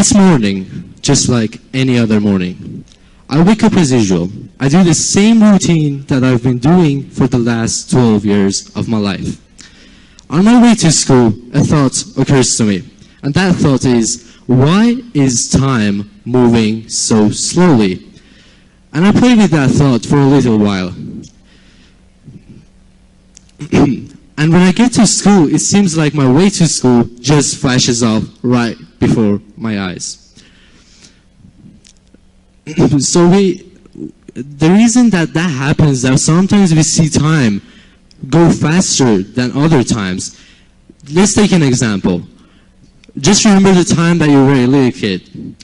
It's morning, just like any other morning. I wake up as usual. I do the same routine that I've been doing for the last 12 years of my life. On my way to school, a thought occurs to me. And that thought is, why is time moving so slowly? And I played with that thought for a little while. And when I get to school, it seems like my way to school just flashes off right before my eyes. So the reason that happens, that sometimes we see time go faster than other times. Let's take an example. Just remember the time that you were a little kid.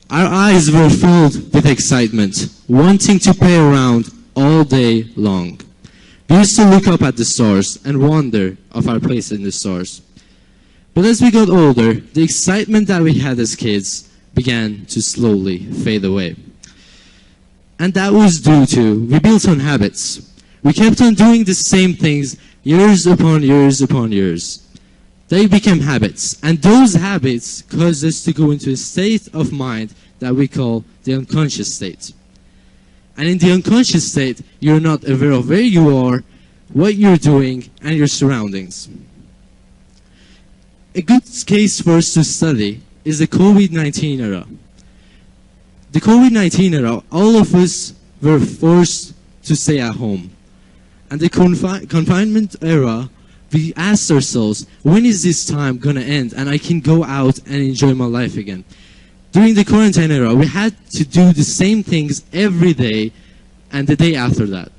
Our eyes were filled with excitement, wanting to play around all day long. We used to look up at the stars and wonder of our place in the stars. But as we got older, the excitement that we had as kids began to slowly fade away. And that was due to, we built on habits. We kept on doing the same things years upon years upon years. They became habits, and those habits caused us to go into a state of mind that we call the unconscious state. And in the unconscious state, you're not aware of where you are, what you're doing, and your surroundings. A good case for us to study is the COVID-19 era. The COVID-19 era, all of us were forced to stay at home. And the confinement era, we asked ourselves, when is this time going to end and I can go out and enjoy my life again? During the quarantine era, we had to do the same things every day and the day after that.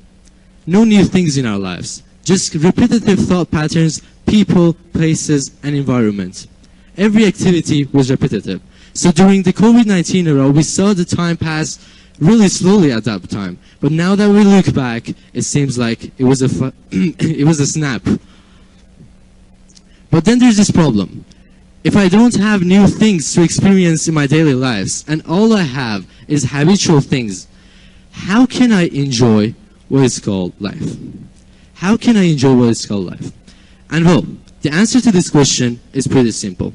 No new things in our lives, just repetitive thought patterns, people, places, and environment. Every activity was repetitive. So during the COVID-19 era, we saw the time pass really slowly at that time. But now that we look back, it seems like it was a snap. But then there's this problem. If I don't have new things to experience in my daily lives, and all I have is habitual things, how can I enjoy what is called life? How can I enjoy what is called life? And well, the answer to this question is pretty simple.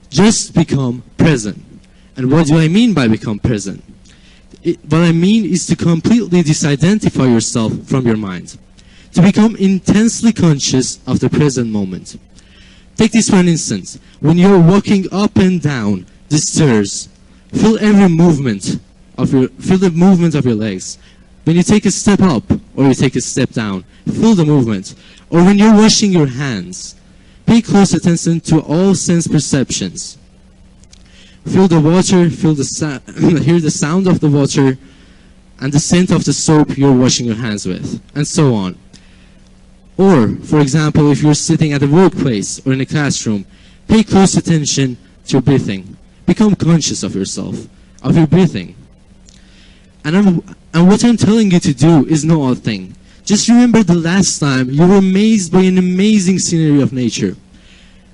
Just become present. And what do I mean by become present? What I mean is to completely disidentify yourself from your mind. To become intensely conscious of the present moment. Take this for an instance. When you're walking up and down the stairs, feel every movement feel the movement of your legs. When you take a step up or you take a step down, feel the movement. Or when you're washing your hands, pay close attention to all sense perceptions. Feel the water, hear the sound of the water, and the scent of the soap you're washing your hands with, and so on. Or, for example, if you're sitting at a workplace or in a classroom, pay close attention to your breathing. Become conscious of yourself, of your breathing. And what I'm telling you to do is no odd thing. Just remember the last time you were amazed by an amazing scenery of nature.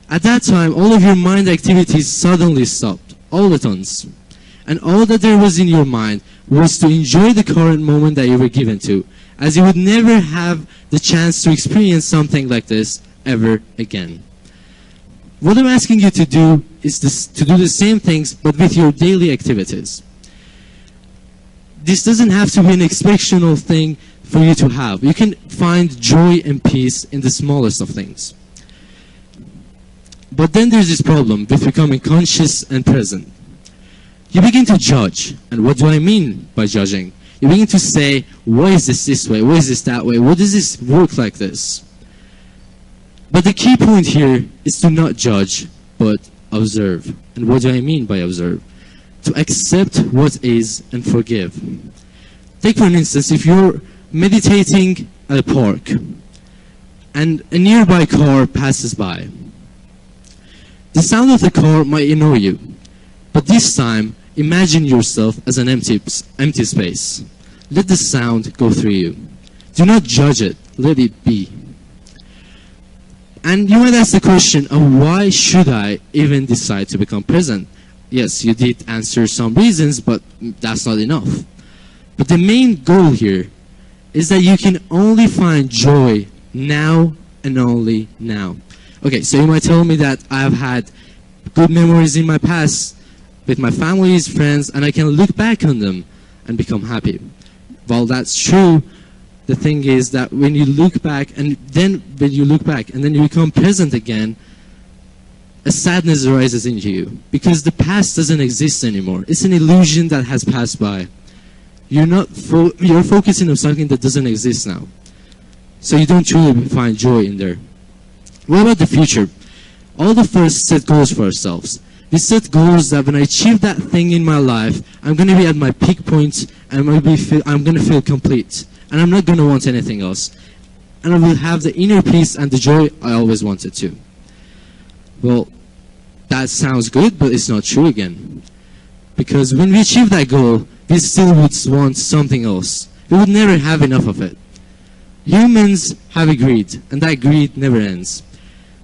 At that time, all of your mind activities suddenly stopped, all at once. And all that there was in your mind was to enjoy the current moment that you were given to, as you would never have the chance to experience something like this ever again. What I'm asking you to do is to do the same things, but with your daily activities. This doesn't have to be an exceptional thing for you to have. You can find joy and peace in the smallest of things. But then there's this problem with becoming conscious and present. You begin to judge. And what do I mean by judging? You begin to say, why is this way? Why is this that way? Why does this work like this? But the key point here is to not judge, but observe. And what do I mean by observe? To accept what is and forgive. Take for an instance, if you're meditating at a park and a nearby car passes by. The sound of the car might annoy you, but this time, imagine yourself as an empty space. Let the sound go through you. Do not judge it. Let it be. And you might ask the question of why should I even decide to become present? Yes, you did answer some reasons, but that's not enough. But the main goal here is that you can only find joy now and only now. Okay, so you might tell me that I've had good memories in my past, with my family's friends, and I can look back on them and become happy. While that's true, the thing is that when you look back and then you become present again, a sadness arises into you because the past doesn't exist anymore. It's an illusion that has passed by. You're focusing on something that doesn't exist now. So you don't truly find joy in there. What about the future? All of us set goals for ourselves. We set goals that when I achieve that thing in my life, I'm going to be at my peak point and I'm going to feel complete. And I'm not going to want anything else. And I will have the inner peace and the joy I always wanted to. Well, that sounds good, but it's not true again. Because when we achieve that goal, we still would want something else. We would never have enough of it. Humans have a greed, and that greed never ends.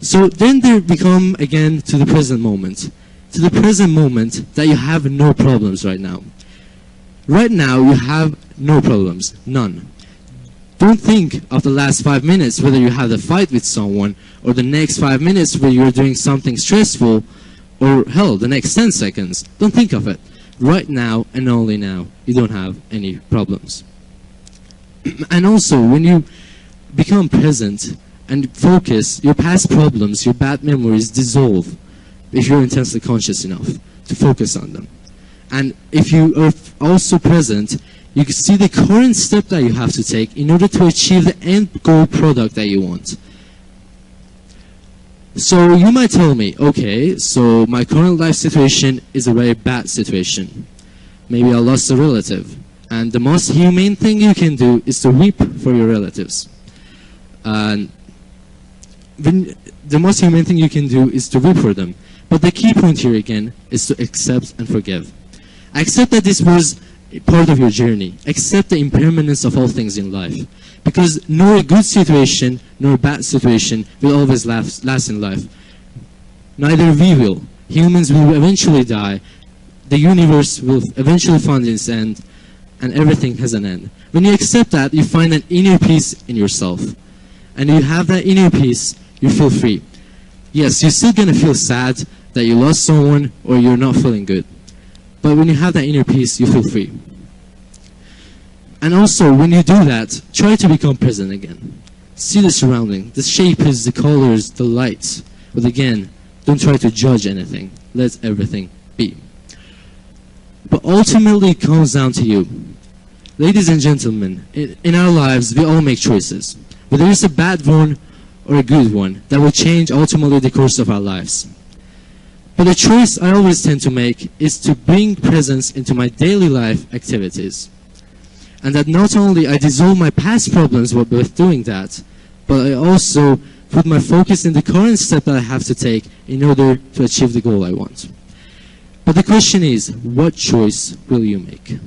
So then we come again to the present moment. To the present moment that you have no problems right now. Right now, you have no problems. None. Don't think of the last 5 minutes, whether you had a fight with someone, or the next 5 minutes where you're doing something stressful, or hell, the next 10 seconds. Don't think of it. Right now and only now, you don't have any problems. And also, when you become present and focus, your past problems, your bad memories dissolve if you're intensely conscious enough to focus on them. And if you are also present, you can see the current step that you have to take in order to achieve the end goal product that you want. So you might tell me, okay, so my current life situation is a very bad situation. Maybe I lost a relative. And the most humane thing you can do is to weep for your relatives. The most humane thing you can do is to weep for them. But the key point here again is to accept and forgive. Accept that this was part of your journey. Accept the impermanence of all things in life. Because nor a good situation, nor a bad situation will always last in life. Neither we will. Humans will eventually die. The universe will eventually find its end. And everything has an end. When you accept that, you find an inner peace in yourself. And you have that inner peace, you feel free. Yes, you're still going to feel sad that you lost someone or you're not feeling good. But when you have that inner peace, you feel free. And also, when you do that, try to become present again. See the surrounding, the shapes, the colors, the lights. But again, don't try to judge anything. Let everything be. But ultimately, it comes down to you. Ladies and gentlemen, in our lives, we all make choices. Whether it's a bad one or a good one, that will change ultimately the course of our lives. But the choice I always tend to make is to bring presence into my daily life activities. And that not only I dissolve my past problems with doing that, but I also put my focus in the current step that I have to take in order to achieve the goal I want. But the question is, what choice will you make?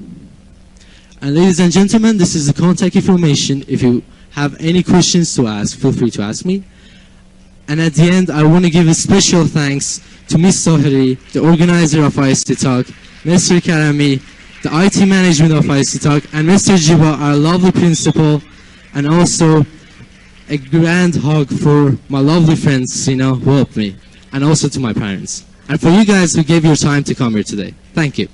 And ladies and gentlemen, this is the contact information. If you have any questions to ask, feel free to ask me. And at the end, I want to give a special thanks to Ms. Soheri, the organizer of isctalk, Mr. Karami, the IT management of isctalk, and Mr. Jiba, our lovely principal, and also a grand hug for my lovely friends, who helped me, and also to my parents. And for you guys who gave your time to come here today. Thank you.